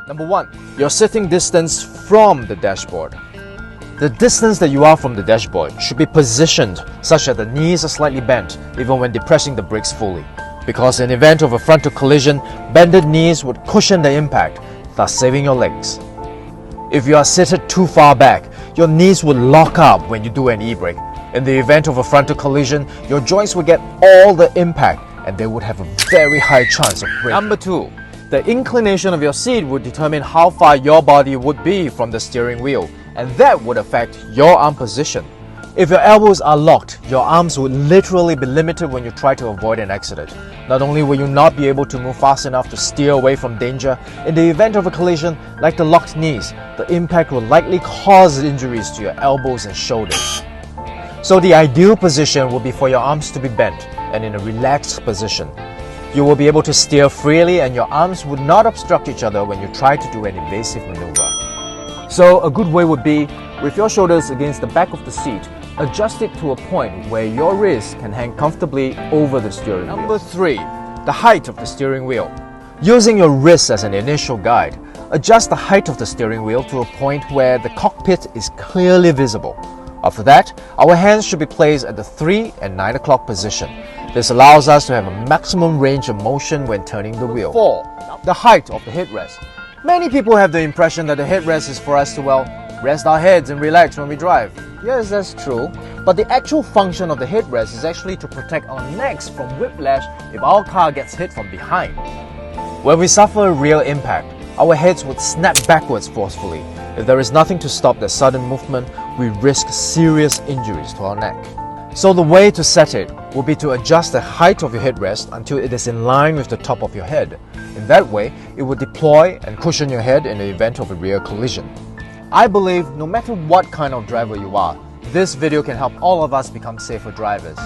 Number 1. Your sitting distance from the dashboard. The distance that you are from the dashboard should be positioned such that the knees are slightly bent even when depressing the brakes fully, because in event of a frontal collision, bended knees would cushion the impact, thus saving your legs. If you are seated too far back, your knees would lock up when you do an e-brake. In the event of a frontal collision, your joints would get all the impact and they would have a very high chance of breaking. Number 2. The inclination of your seat would determine how far your body would be from the steering wheel, and that would affect your arm position. If your elbows are locked, your arms would literally be limited when you try to avoid an accident. Not only will you not be able to move fast enough to steer away from danger, in the event of a collision, like the locked knees, the impact will likely cause injuries to your elbows and shoulders. So the ideal position would be for your arms to be bent and in a relaxed position. You will be able to steer freely and your arms would not obstruct each other when you try to do an evasive maneuver. So a good way would be, with your shoulders against the back of the seat, adjust it to a point where your wrists can hang comfortably over the steering wheel. Number 3. The height of the steering wheel. Using your wrists as an initial guide, adjust the height of the steering wheel to a point where the cockpit is clearly visible. After that, our hands should be placed at the 3 and 9 o'clock position. This allows us to have a maximum range of motion when turning the wheel. 4. The height of the headrest. Many people have the impression that the headrest is for us to, rest our heads and relax when we drive. Yes, that's true. But the actual function of the headrest is actually to protect our necks from whiplash if our car gets hit from behind. When we suffer a real impact, our heads would snap backwards forcefully. If there is nothing to stop the sudden movement, we risk serious injuries to our neck. So the way to set it will be to adjust the height of your headrest until it is in line with the top of your head. In that way, it will deploy and cushion your head in the event of a rear collision. I believe no matter what kind of driver you are, this video can help all of us become safer drivers.